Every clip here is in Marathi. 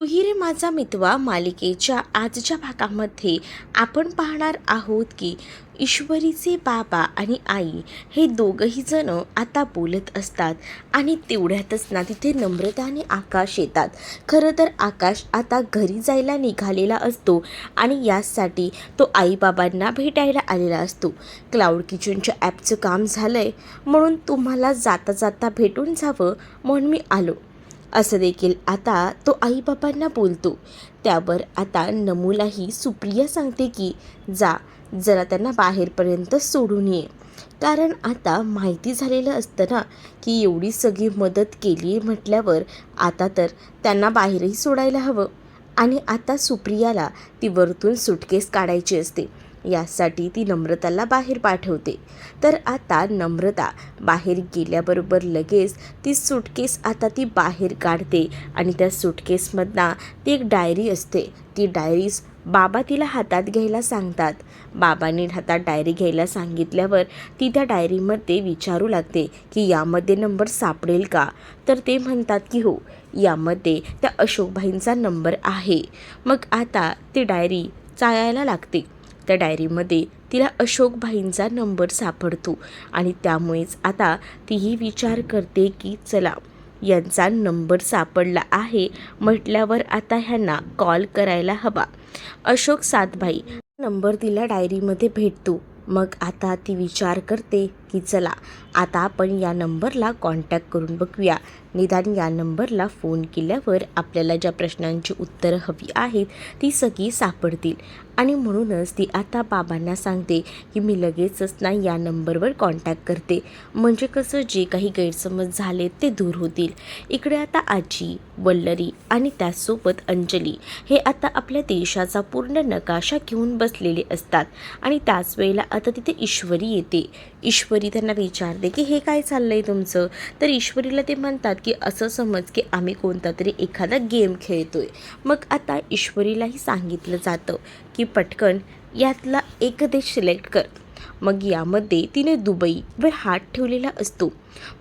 तू ही रे माझा मितवा मालिकेच्या आजच्या भागामध्ये आपण पाहणार आहोत की ईश्वरीचे बाबा आणि आई हे दोघंही जण आता बोलत असतात आणि तेवढ्यातच ना तिथे नम्रता आणि आकाश येतात. खरं तर आकाश आता घरी जायला निघालेला असतो आणि यासाठी तो आईबाबांना भेटायला आलेला असतो. क्लाउड किचनच्या ॲपचं काम झालं आहे म्हणून तुम्हाला जाता जाता भेटून जावं म्हणून मी आलो असं देखील आता तो आईबाबांना बोलतो. त्यावर आता नमूलाही सुप्रिया सांगते की जा जरा त्यांना बाहेरपर्यंत सोडून ये, कारण आता माहिती झालेलं असतं ना की एवढी सगळी मदत केली आहे म्हटल्यावर आता तर त्यांना बाहेरही सोडायला हवं. आणि आता सुप्रियाला ती वरतून सुटकेस काढायची असते, यासाठी ती नम्रताला बाहेर पाठवते. तर आता नम्रता बाहेर गेल्याबरोबर लगेच ती सुटकेस आता ती बाहेर काढते आणि त्या सुटकेसमधनं ती एक डायरी असते. ती डायरीज बाबा तिला हातात घ्यायला सांगतात. बाबांनी हातात डायरी घ्यायला सांगितल्यावर ती त्या डायरीमध्ये विचारू लागते की यामध्ये नंबर सापडेल का. तर ते म्हणतात की हो, यामध्ये त्या अशोकभाईंचा नंबर आहे. मग आता ती डायरी चाळायला लागते. त्या डायरीमध्ये तिला अशोकभाईंचा नंबर सापडतो आणि त्यामुळेच आता तीही विचार करते की चला यांचा नंबर सापडला आहे म्हटल्यावर आता ह्यांना कॉल करायला हवा. अशोक सातभाई नंबर तिला डायरीमध्ये भेटतो. मग आता ती विचार करते की चला आता आपण या नंबरला कॉन्टॅक्ट करून बघूया, निदान या नंबरला फोन केल्यावर आपल्याला ज्या प्रश्नांची उत्तरं हवी आहेत ती सगळी सापडतील. आणि म्हणूनच ती आता बाबांना सांगते की मी लगेचच ना या नंबरवर कॉन्टॅक्ट करते, म्हणजे कसं जे काही गैरसमज झाले ते दूर होतील. इकडे आता आजी, वल्लरी आणि त्यासोबत अंजली हे आता आपल्या देशाचा पूर्ण नकाशा घेऊन बसलेले असतात. आणि त्याच वेळेला आता तिथे ईश्वरी येते. ईश्वरी त्यांना विचारते की हे काय चाललं आहे तुमचं. तर ईश्वरीला ते म्हणतात की असं समज की आम्ही कोणता तरी एखादा गेम खेळतोय. मग आता ईश्वरीलाही सांगितलं जातं की पटकन यातला एक देश सिलेक्ट कर. मग यामध्ये तिने दुबईवर हात ठेवलेला असतो.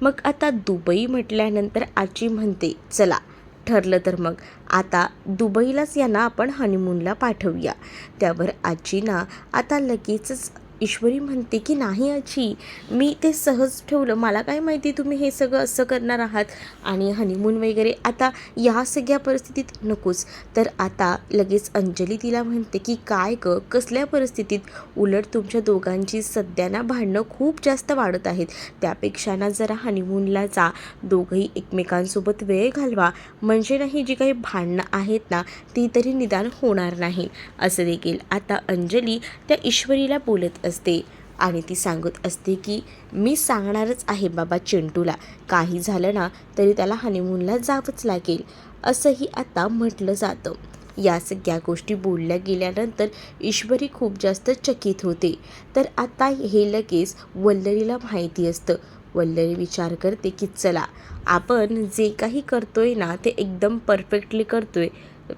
मग आता दुबई म्हटल्यानंतर आजी म्हणते चला ठरलं तर मग आता दुबईलाच यांना आपण हनीमूनला पाठवूया. त्यावर आजीना आता लगेचच ईश्वरी म्हणते की नाही आजी, मी ते सहज ठेवलं, मला काय माहिती तुम्ही हे सगळं असं करणार आहात आणि हनीमून वगैरे आता या सगळ्या परिस्थितीत नकोच. तर आता लगेच अंजली तिला म्हणते की काय ग, कसल्या परिस्थितीत, उलट तुमच्या दोघांची सध्या ना भांडणं खूप जास्त वाढत आहेत, त्यापेक्षा ना जरा हनीमूनला जा, दोघंही एकमेकांसोबत वेळ घालवा, म्हणजे नाही जी काही भांडणं आहेत ना ती तरी निदान होणार नाही. असं देखील आता अंजली त्या ईश्वरीला बोलत असते आणि ती सांगत असते की मी सांगणारच आहे बाबा चिंटूला, काही झालं ना तरी त्याला हनीमूनला जावंच लागेल, असंही आता म्हटलं जातं. या सगळ्या गोष्टी बोलल्या गेल्यानंतर ईश्वरी खूप जास्त चकित होते. तर आता हे लगेच वल्लरीला माहिती असतं. वल्लरी विचार करते की चला आपण जे काही करतोय ना ते एकदम परफेक्टली करतोय,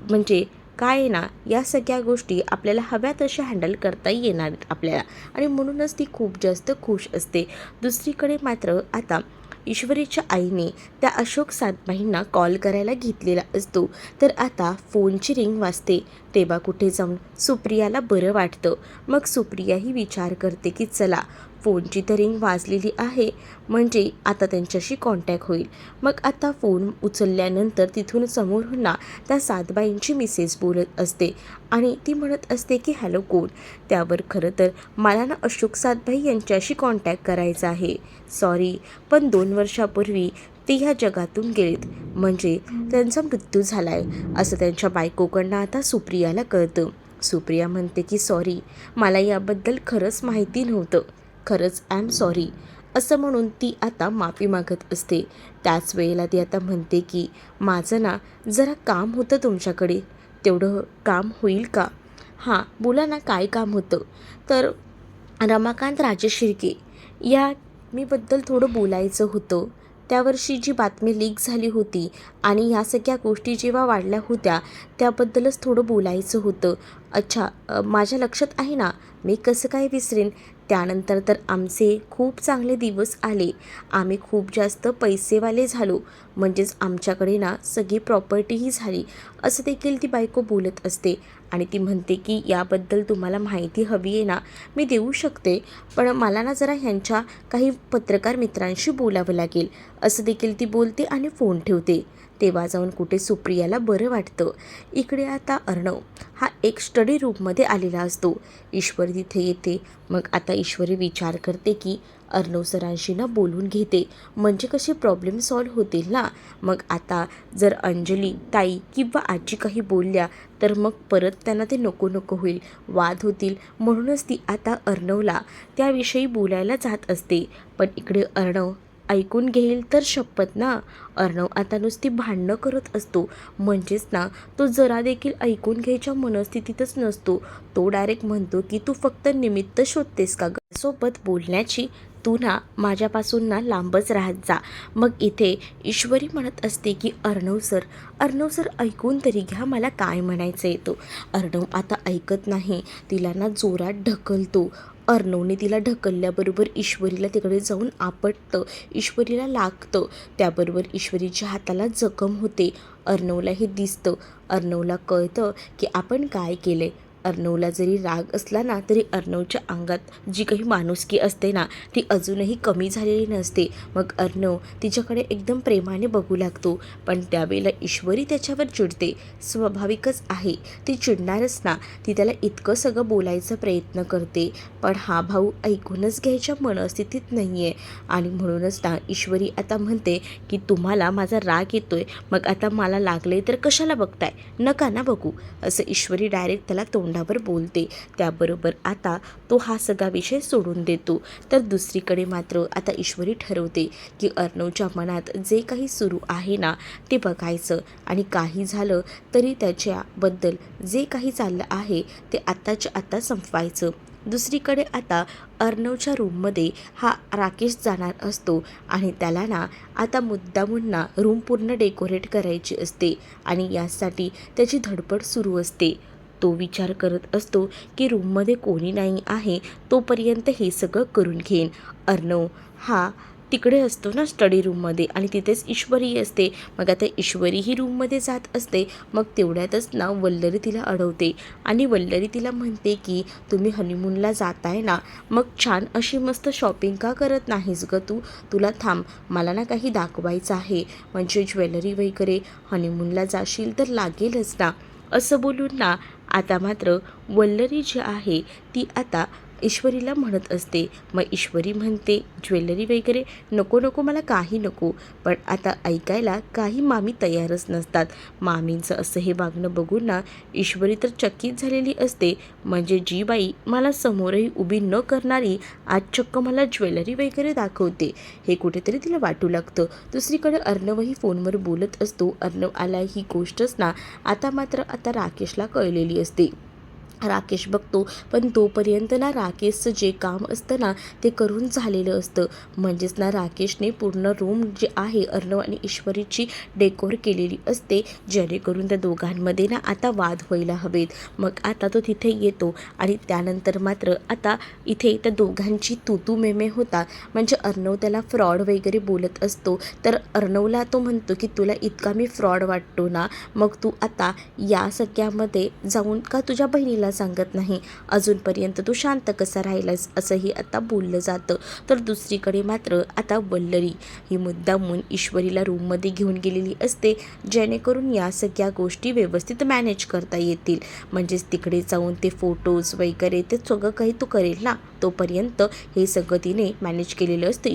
म्हणजे काय आहे ना या सगळ्या गोष्टी आपल्याला हव्या तशा हँडल करता येणार आपल्याला, आणि म्हणूनच ती खूप जास्त खुश असते. दुसरीकडे मात्र आता ईश्वरीच्या आईने त्या अशोक सातभाईंना कॉल करायला घेतलेला असतो. तर आता फोनची रिंग वाजते. तेव्हा कुठे जाऊन सुप्रियाला बरं वाटतं. मग सुप्रियाही विचार करते की चला फोनची तर रिंग वाजलेली आहे म्हणजे आता त्यांच्याशी कॉन्टॅक्ट होईल. मग आता फोन उचलल्यानंतर तिथून समोरून ना त्या सातबाईंची मिसेस बोलत असते आणि ती म्हणत असते की हॅलो कोण. त्यावर खरं तर मला ना अशोक सातभाई यांच्याशी कॉन्टॅक्ट करायचा आहे, सॉरी पण 2 वर्षापूर्वी ते ह्या जगातून गेलेत, म्हणजे त्यांचा मृत्यू झाला आहे असं त्यांच्या बायकोकडनं आता सुप्रियाला कळतं. सुप्रिया म्हणते की सॉरी, मला याबद्दल खरंच माहिती नव्हतं, खरंच आय एम सॉरी, असं म्हणून ती आता माफी मागत असते. त्याच वेळेला ती आता म्हणते की माझं ना जरा काम होतं तुमच्याकडे, तेवढं काम होईल का. हां बोला ना काय काम होतं. तर रमाकांत राजशिर्के या मीबद्दल थोडं बोलायचं होतं. त्यावर्षी जी बातमी लीक झाली होती आणि ह्या सगळ्या गोष्टी जेव्हा वाढल्या होत्या त्याबद्दलच थोडं बोलायचं होतं. अच्छा, माझ्या लक्षात आहे ना, मी कसं काय विसरेन. त्यानंतर तर आमचे खूप चांगले दिवस आले. आम्ही खूप जास्त पैसेवाले झालो. म्हणजेच आमच्याकडे ना सगळी प्रॉपर्टीही झाली, असं देखील ती बायको बोलत असते. आणि ती म्हणते की याबद्दल तुम्हाला माहिती हवी आहे ना, मी देऊ शकते, पण मला ना जरा ह्यांच्या काही पत्रकार मित्रांशी बोलावं लागेल, असं देखील ती बोलते आणि फोन ठेवते. तेव्हा जाऊन कुठे सुप्रियाला बरं वाटतं. इकडे आता अर्णव हा एक स्टडी रूममध्ये आलेला असतो. ईश्वरी तिथे येते. मग आता ईश्वरी विचार करते की अर्णव सरांशी ना बोलून घेते, म्हणजे कसे प्रॉब्लेम सॉल्व्ह होतील ना. मग आता जर अंजली ताई किंवा आजी काही बोलल्या तर मग परत त्यांना ते नको नको होईल, वाद होतील. म्हणूनच ती आता अर्णवला त्याविषयी बोलायला जात असते. पण इकडे अर्णव ऐकून घेईल तर शपथ ना. अर्णव आता नुसती भांडणं करत असतो. म्हणजेच ना, तो जरा देखील ऐकून घ्यायच्या मनस्थितीतच नसतो. तो डायरेक्ट म्हणतो की तू फक्त निमित्त शोधतेस का ग सोबत बोलण्याची. तू ना माझ्यापासून ना लांबच राहत जा. मग इथे ईश्वरी म्हणत असते की अर्णव सर ऐकून तरी घ्या, मला काय म्हणायचं आहे तो. अर्णव आता ऐकत नाही. तिला ना जोरात ढकलतो. अर्णवने तिला ढकलल्याबरोबर ईश्वरीला तिकडे जाऊन आपटतं, ईश्वरीला लागतं. त्याबरोबर ईश्वरीच्या हाताला जखम होते. अर्णवला हे दिसतं. अर्णवला कळतं की आपण काय केले. अर्णवला जरी राग असला ना तरी अर्णवच्या अंगात जी काही माणुसकी असते ना ती अजूनही कमी झालेली नसते. मग अर्णव तिच्याकडे एकदम प्रेमाने बघू लागतो. पण त्यावेळेला ईश्वरी त्याच्यावर चिडते. स्वाभाविकच आहे, ती चिडणारच ना. ती त्याला इतकं सगळं बोलायचा प्रयत्न करते, पण हा भाऊ ऐकूनच घ्यायच्या मनस्थितीत नाही आहे. आणि म्हणूनच ना ईश्वरी आता म्हणते की तुम्हाला माझा राग येतोय, मग आता मला लागले तर कशाला बघताय, नका ना बघू, असं ईश्वरी डायरेक्ट त्याला तोंडावर बोलते. त्याबरोबर आता तो हा सगळा विषय सोडून देतो. तर दुसरीकडे मात्र आता ईश्वरी ठरवते की अर्णवच्या मनात जे काही सुरू आहे ना ते बघायचं, आणि काही झालं तरी त्याच्याबद्दल जे काही चाललं आहे ते आत्ताच्या आत्ता संपवायचं. दुसरीकडे आता अर्णवच्या रूममध्ये हा राकेश जाणार असतो आणि त्याला ना आता मुद्दामून ना रूम पूर्ण डेकोरेट करायची असते आणि यासाठी त्याची धडपड सुरू असते. तो विचार करत असतो की रूममध्ये कोणी नाही आहे तोपर्यंत हे सगळं करून घेईन. अर्णव हा तिकडे असतो ना स्टडी रूममध्ये आणि तिथेच ईश्वरी असते. मग आता ईश्वरी ही रूममध्ये जात असते. मग तेवढ्यातच ना वल्लरी तिला अडवते आणि वल्लरी तिला म्हणते की तुम्ही हनीमूनला जाताय ना, मग छान अशी मस्त शॉपिंग का करत नाहीस ग तू, तुला थांब, मला ना काही दाखवायचं आहे, म्हणजे ज्वेलरी वगैरे, हनीमूनला जाशील तर लागेलच ना, असं बोलून ना आता मात्र वल्लरी जी आहे ती आता ईश्वरीला म्हणत असते. मग ईश्वरी म्हणते ज्वेलरी वगैरे नको नको, मला काही नको. पण आता ऐकायला काही मामी तयारच नसतात. मामींचं असं हे वागणं बघून ना ईश्वरी तर चकित झालेली असते. म्हणजे जी बाई मला समोरही उभी न करणारी आज चक्क मला ज्वेलरी वगैरे दाखवते, हे कुठेतरी तिला वाटू लागतं. दुसरीकडे अर्णवही फोनवर बोलत असतो. अर्णव आला ही गोष्टच ना आता मात्र आता राकेशला कळलेली असते. राकेश बघतो, पण तोपर्यंत ना राकेशचं जे काम असतं ना ते करून झालेलं असतं. म्हणजेच ना राकेशने पूर्ण रूम जे आहे अर्णव आणि ईश्वरीची डेकोर केलेली असते, जेणेकरून त्या दोघांमध्ये ना आता वाद व्हायला हवेत. मग आता तो तिथे येतो आणि त्यानंतर मात्र आता इथे त्या दोघांची तू मेमे होता. म्हणजे अर्णव त्याला फ्रॉड वगैरे बोलत असतो. तर अर्णवला तो म्हणतो की तुला इतका मी फ्रॉड वाटतो ना, मग तू आता या सगळ्यामध्ये जाऊन का तुझ्या बहिणीला सांगत नाही, अजूनपर्यंत तू शांत कसा राहिलास, असंही आता बोललं जातं. तर दुसरीकडे मात्र आता वल्लरी ही मुद्दामून ईश्वरीला रूममध्ये घेऊन गेलेली असते, जेणेकरून या सगळ्या गोष्टी व्यवस्थित मॅनेज करता येतील. म्हणजेच तिकडे जाऊन ते फोटोज वगैरे ते सगळं काही तू करेल ना, तोपर्यंत हे सगळं तिने मॅनेज केलेलं असतं.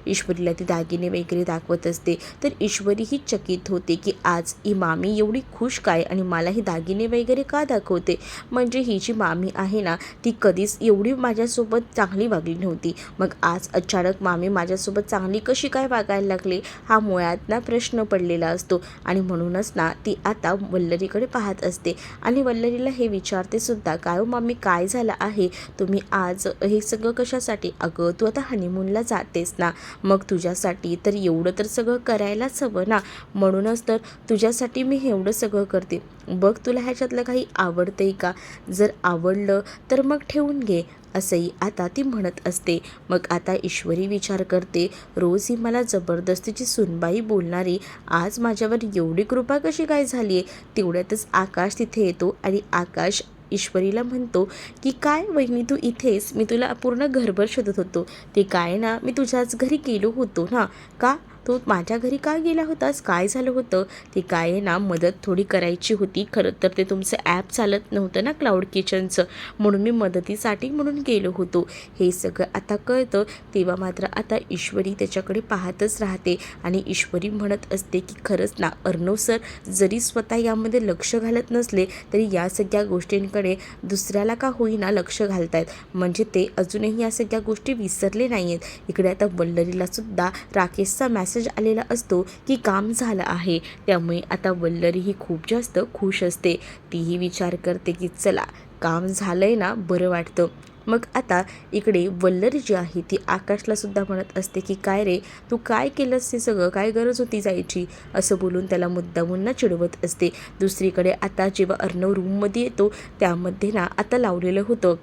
ईश्वरीला ती दागिने वगैरे दाखवत असते. तर ईश्वरी ही चकित होते की आज ही मामी एवढी खुश काय आणि मला ही दागिने वगैरे का दाखवते. म्हणजे ही जी मामी आहे ना ती कधीच एवढी माझ्यासोबत चांगली वागली नव्हती, मग आज अचानक मामी माझ्यासोबत चांगली कशी काय वागायला लागली, हा मुळात ना प्रश्न पडलेला असतो. आणि म्हणूनच ना ती आता वल्लरीकडे पाहत असते आणि वल्लरीला हे विचारते सुद्धा, काय हो मामी, काय झालं आहे, तुम्ही आज हे सगळं कशासाठी. अगं तू आता हनीमूनला जातेस ना, मग तुझ्यासाठी तर एवढं तर सगळं करायलाच हवं ना, म्हणूनच तर तुझ्यासाठी मी एवढं सगळं करते. बघ तुला ह्याच्यातलं काही आवडतंय का, जर आवडलं तर मग ठेवून घे, असंही आता ती म्हणत असते. मग आता ईश्वरी विचार करते, रोज ही मला जबरदस्तीची सुनबाई बोलणारी आज माझ्यावर एवढी कृपा कशी काय झाली आहे. तेवढ्यातच आकाश तिथे येतो आणि आकाश ईश्वरीला म्हणतो की काय वहिनी तू इथेस, मी तुला पूर्ण घरभर शोधत होतो. ते काय ना, मी तुझ्याच घरी गेलो होतो ना. का तू माझ्या घरी का गेला होतास, काय झालं होतं. ते काय आहे ना, मदत थोडी करायची होती. खरं तर ते तुमचं ॲप चालत नव्हतं ना क्लाउड किचनचं, म्हणून मी मदतीसाठी म्हणून गेलो होतो. हे सगळं आता कळतं तेव्हा मात्र आता ईश्वरी त्याच्याकडे पाहतच राहते आणि ईश्वरी म्हणत असते की खरंच ना अर्णव सर जरी स्वतः यामध्ये लक्ष घालत नसले तरी या सगळ्या गोष्टींकडे दुसऱ्याला का होईना लक्ष घालतायत, म्हणजे ते अजूनही या सगळ्या गोष्टी विसरले नाही आहेत. इकडे आता वल्लरीला सुद्धा राकेशचा मेसेज आलेला असतो की काम झालं आहे. त्यामुळे आता वल्लरी ही खूप जास्त खुश असते. तीही विचार करते की चला काम झालंय ना, बरं वाटतं. मग आता इकडे वल्लरी जी आहे ती आकाशला सुद्धा म्हणत असते की काय रे तू काय केलंस, ते सगळं काय गरज होती जायची, असं बोलून त्याला मुद्दामून चिडवत असते. दुसरीकडे आता जेव्हा अर्णव रूममध्ये येतो त्यामध्ये ना आता लावलेलं होतं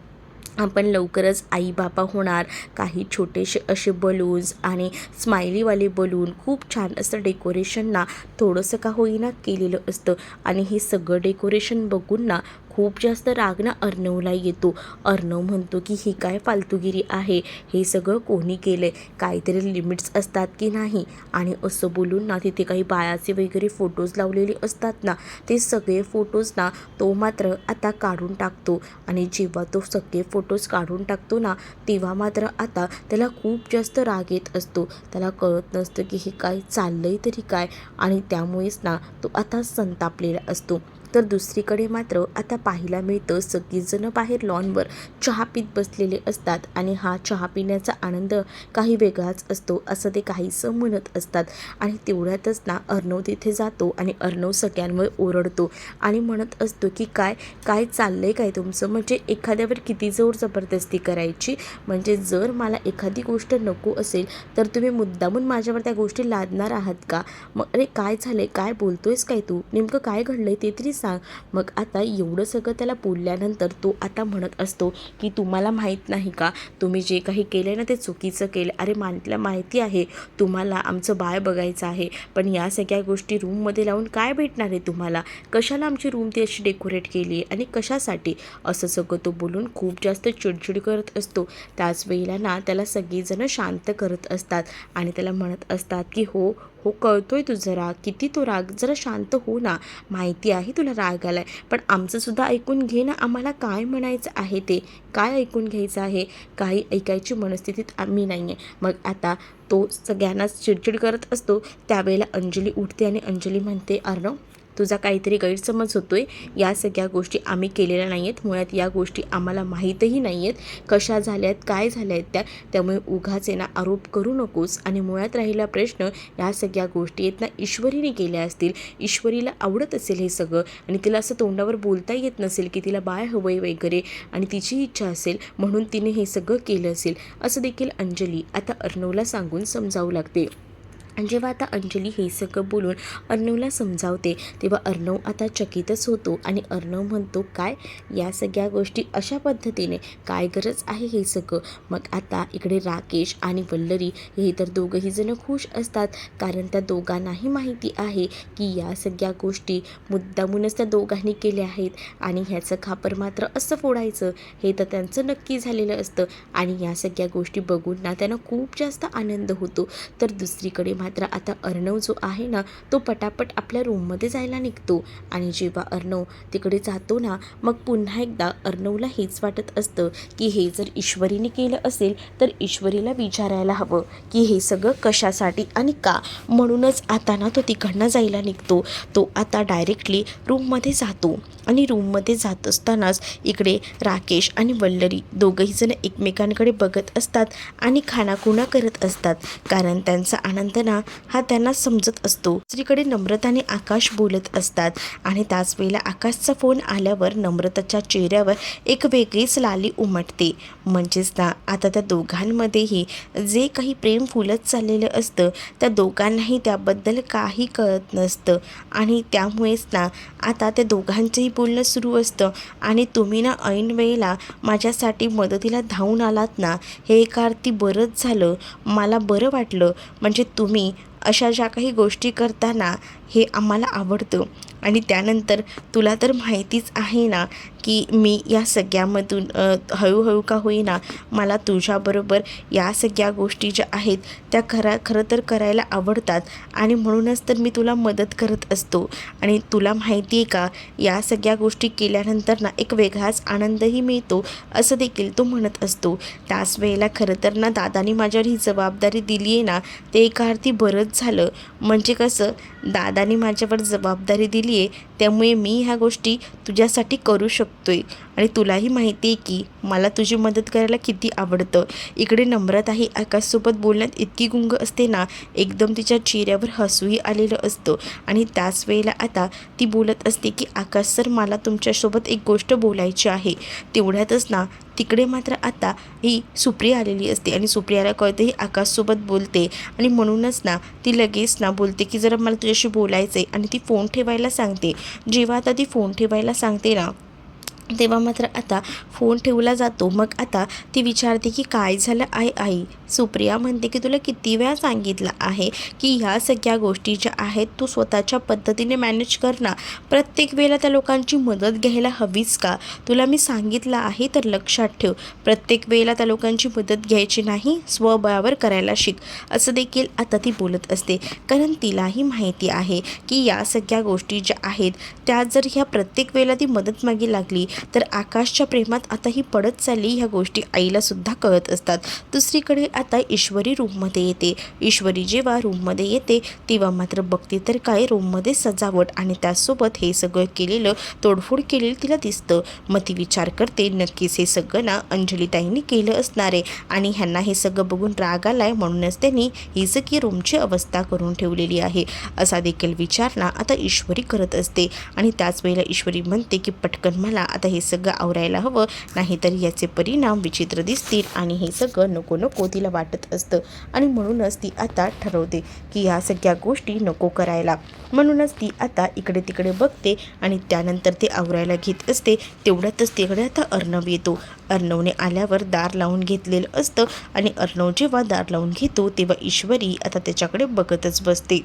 आपण लवकरच आई बाबा होणार, काही छोटेसे असे बलून्स आणि स्माइलीवाले बलून खूप छान असं डेकोरेशन ना थोडंसं का होईना केलेलं असतं. आणि हे सगळं डेकोरेशन बघून ना खूप जास्त राग ना अर्णवला येतो. अर्णव म्हणतो की ही काय फालतूगिरी आहे, हे सगळं कोणी केलं आहे, काहीतरी लिमिट्स असतात की नाही. आणि असं बोलून ना तिथे काही बाळाचे वगैरे फोटोज लावलेले असतात ना, ते सगळे फोटोज ना तो मात्र आता काढून टाकतो. आणि जेव्हा तो सगळे फोटोज काढून टाकतो ना तेव्हा मात्र आता त्याला खूप जास्त राग येत असतो. त्याला कळत नसतं की हे काय चाललंय तरी काय, आणि त्यामुळेच ना तो आता संतापलेला असतो. तर दुसरीकडे मात्र आता पाहायला मिळतं सगळीजणं बाहेर लॉनवर चहा पीत बसलेले असतात आणि हा चहा पिण्याचा आनंद काही वेगळाच असतो असं ते काहीसं म्हणत असतात. आणि तेवढ्यातच ना अर्णव तिथे जातो आणि अर्णव सगळ्यांवर ओरडतो आणि म्हणत असतो की काय काय चाललंय काय तुमचं, म्हणजे एखाद्यावर किती जोर जबरदस्ती करायची, म्हणजे जर मला एखादी गोष्ट नको असेल तर तुम्ही मुद्दामून माझ्यावर त्या गोष्टी लादणार आहात का. मग अरे काय झालंय, काय बोलतोयस काय तू, नेमकं काय घडलंय ते तरी सांग. मग आता एवढं सगळं त्याला बोलल्यानंतर तो आता म्हणत असतो की तुम्हाला माहीत नाही का, तुम्ही जे काही केलं ना ते चुकीचं केलं. अरे माहिती आहे तुम्हाला आमचं बाळ बघायचं आहे, पण या सगळ्या गोष्टी रूममध्ये लावून काय भेटणार आहे तुम्हाला, कशाला आमची रूम ती अशी डेकोरेट केली आहे आणि कशासाठी, असं सगळं तो बोलून खूप जास्त चिडचिड करत असतो. त्याच वेळेला ना त्याला सगळीजणं शांत करत असतात आणि त्याला म्हणत असतात की हो हो कळतोय तुझं राग, किती तो राग, जरा शांत हो ना, माहिती आहे तुला राग आलाय, पण आमचं सुद्धा ऐकून घे ना, आम्हाला काय म्हणायचं आहे ते, काय ऐकून घ्यायचं आहे, काही ऐकायची मनस्थितीत आम्ही नाही आहे. मग आता तो सगळ्यांनाच चिडचिड करत असतो. त्यावेळेला अंजली उठते आणि अंजली म्हणते अर्णव तुझा काहीतरी गैरसमज होतोय, या सगळ्या गोष्टी आम्ही केलेल्या नाही आहेत, मुळात या गोष्टी आम्हाला माहीतही नाही आहेत कशा झाल्यात काय झाल्या आहेत त्यामुळे उगाच ना आरोप करू नकोस. आणि मुळात राहिला प्रश्न, या सगळ्या गोष्टी आहेत ना ईश्वरीने केल्या असतील, ईश्वरीला आवडत असेल हे सगळं आणि तिला असं तोंडावर बोलता येत नसेल की तिला बाळ हवंय वगैरे आणि तिची इच्छा असेल म्हणून तिने हे सगळं केलं असेल, असं देखील अंजली आता अर्णवला सांगून समजावू लागते. आणि जेव्हा आता अंजली हे सगळं बोलून अर्णवला समजावते तेव्हा अर्णव आता चकितच होतो आणि अर्णव म्हणतो काय या सगळ्या गोष्टी अशा पद्धतीने काय गरज आहे हे सगळं. मग आता इकडे राकेश आणि वल्लरी हे तर दोघंही जण खुश असतात, कारण त्या दोघांनाही माहिती आहे की या सगळ्या गोष्टी मुद्दामूनच त्या दोघांनी केल्या आहेत आणि ह्याचं खापर मात्र असं फोडायचं हे तर त्यांचं नक्की झालेलं असतं. आणि या सगळ्या गोष्टी बघून ना त्यांना खूप जास्त आनंद होतो. तर दुसरीकडे मात्र आता अर्णव जो आहे ना तो पटापट आपल्या रूममध्ये जायला निघतो. आणि जेव्हा अर्णव तिकडे जातो ना मग पुन्हा एकदा अर्णवला हेच वाटत असतं की हे जर ईश्वरीने केलं असेल तर ईश्वरीला विचारायला हवं की हे सगळं कशासाठी आणि का. म्हणूनच आता ना तो तिकडनं जायला निघतो. तो आता डायरेक्टली रूममध्ये जातो आणि रूममध्ये जात असतानाच इकडे राकेश आणि वल्लरी दोघंही जण एकमेकांकडे बघत असतात आणि खाणाखुणा करत असतात, कारण त्यांचा आनंद ना ना हा त्यांना समजत असतो. दुसरीकडे नम्रता आणि आकाश बोलत असतात आणि त्याच वेळेला आकाशचा फोन आल्यावर नम्रताच्या चेहऱ्यावर एक वेगळीच लाली उमटते. म्हणजेच ना आता त्या दोघांमध्येही जे काही प्रेम फुलत चाललेलं असतं त्या दोघांनाही त्याबद्दल काही कळत नसतं आणि त्यामुळेच ना आता त्या दोघांचंही बोलणं सुरू असतं आणि तुम्ही ना ऐन वेळेला माझ्यासाठी मदतीला धावून आलात ना, हे एका अर्थी बरंच झालं, मला बरं वाटलं. म्हणजे तुम्ही अशा ज्या काही गोष्टी करताना हे आम्हाला आवडतं. आणि त्यानंतर तुला तर माहितीच आहे ना की मी या सगळ्यामधून हळूहळू का होईना मला तुझ्याबरोबर या सगळ्या गोष्टी ज्या आहेत त्या खरं तर करायला आवडतात आणि म्हणूनच तर मी तुला मदत करत असतो. आणि तुला माहिती आहे का, या सगळ्या गोष्टी केल्यानंतर ना एक वेगळाच आनंदही मिळतो असं देखील तो म्हणत असतो. त्याच वेळेला खरं तर ना दादानी माझ्यावर ही जबाबदारी दिली आहे ना, ते एका अर्थी बरंच झालं. म्हणजे कसं, दादानी माझ्यावर जबाबदारी दिली आहे त्यामुळे मी ह्या गोष्टी तुझ्यासाठी करू शकतोय आणि तुलाही माहिती आहे की मला तुझी मदत करायला किती आवडतं. इकडे नम्रताही आकाशसोबत बोलण्यात इतकी गुंग असते ना, एकदम तिच्या चेहऱ्यावर हसूही आलेलं असतं आणि त्याच वेळेला आता ती बोलत असते की आकाश सर, मला तुमच्यासोबत एक गोष्ट बोलायची आहे. तेवढ्यातच ना तिकडे मात्र आता ही सुप्रिया आलेली असते आणि सुप्रियाला कळते ही आकाशसोबत बोलते आणि म्हणूनच ना ती लगेच ना बोलते की जरा मला तुझ्याशी बोलायचं आहे आणि ती फोन ठेवायला सांगते. जेव्हा आता ती फोन ठेवायला सांगते ना तेव्हा मात्र आता फोन ठेवला जातो. मग आता ती विचारते की काय झालं आई. सुप्रिया म्हणते की तुला किती वेळा सांगितलं आहे की ह्या सगळ्या गोष्टी ज्या आहेत तू स्वतःच्या पद्धतीने मॅनेज कर ना, प्रत्येक वेळेला त्या लोकांची मदत घ्यायला हवीच का? तुला मी सांगितलं आहे तर लक्षात ठेव, प्रत्येक वेळेला त्या लोकांची मदत घ्यायची नाही, स्वबळावर करायला शिक. असं देखील आता ती बोलत असते कारण तिलाही माहिती आहे की या सगळ्या गोष्टी ज्या आहेत त्या जर ह्या प्रत्येक वेळेला ती मदत मागे लागली तर आकाशच्या प्रेमात आता ही पडत चालली. ह्या गोष्टी आईला सुद्धा कळत असतात. दुसरीकडे आता ईश्वरी रूममध्ये येते. ईश्वरी जेव्हा रूममध्ये येते तेव्हा मात्र बघते तर काय रूममध्ये सजावट आणि त्यासोबत हे सगळं केलेलं, तोडफोड केलेलं तिला दिसतं. मग ती विचार करते नक्कीच हे सगळं ना अंजलीताईंनी केलं असणार आहे आणि ह्यांना हे सगळं बघून राग आलाय म्हणूनच त्यांनी ही सगळी रूमची अवस्था करून ठेवलेली आहे असा देखील विचार ना आता ईश्वरी करत असते. आणि त्याच वेळेला ईश्वरी म्हणते की पटकन मला आता हे सगळं आवरायला हवं, नाहीतर याचे परिणाम विचित्र दिसतील आणि हे सगळं नको नको तिला वाटत असतं आणि म्हणूनच ती आता ठरवते की ह्या सगळ्या गोष्टी नको करायला. म्हणूनच ती आता इकडे तिकडे बघते आणि त्यानंतर ते आवरायला घेत असते. तेवढ्यातच तिकडे आता अर्णव येतो. अर्णवने आल्यावर दार लावून घेतलेलं असतं आणि अर्णव जेव्हा दार लावून घेतो तेव्हा ईश्वरी आता त्याच्याकडे बघतच बसते.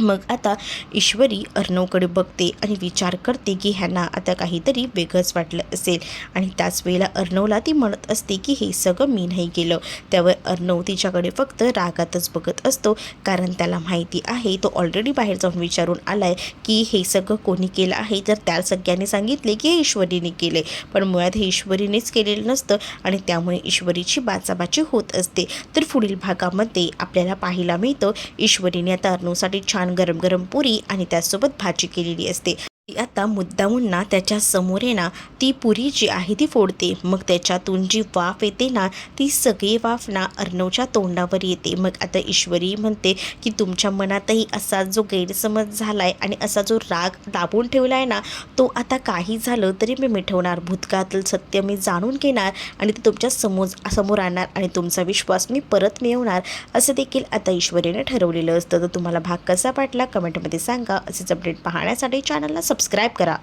मग आता ईश्वरी अर्णवकडे बघते आणि विचार करते की ह्यांना आता काहीतरी वेगळंच वाटलं असेल आणि त्याच वेळेला अर्णवला ती म्हणत असते की हे सगळं मी नाही केलं. त्यावर अर्णव तिच्याकडे फक्त रागातच बघत असतो कारण त्याला माहिती आहे तो ऑलरेडी बाहेर जाऊन विचारून आलाय की हे सगळं कोणी केलं आहे. तर त्या सगळ्यांनी सांगितले की हे ईश्वरीने केले, पण मुळात हे ईश्वरीनेच केलेलं नसतं आणि त्यामुळे ईश्वरीची बाचाबाची होत असते. तर पुढील भागामध्ये आपल्याला पाहायला मिळतं ईश्वरीने आता अर्णवसाठी छान गरम गरम पुरी आणि त्यासोबत भाजी केलेली असते. ती आता मुद्दामून ना त्याच्या समोर आहे ना ती पुरी जी आहे ती फोडते. मग त्याच्यातून जी वाफ येते ना ती सगळी वाफ ना अर्णवच्या तोंडावर येते. मग आता ईश्वरी म्हणते की तुमच्या मनातही असा जो गैरसमज झालाय आणि असा जो राग दाबून ठेवलाय ना तो आता काही झालं तरी मी मिटवणार. भूतकाळातील सत्य मी जाणून घेणार आणि ते तुमच्या समोर आणणार आणि तुमचा विश्वास मी परत मिळवणार असं देखील आता ईश्वरीने ठरवलेलं असतं. तर तुम्हाला भाग कसा वाटला कमेंटमध्ये सांगा. असेच अपडेट पाहण्यासाठी चॅनलला सबस्क्राईब करा.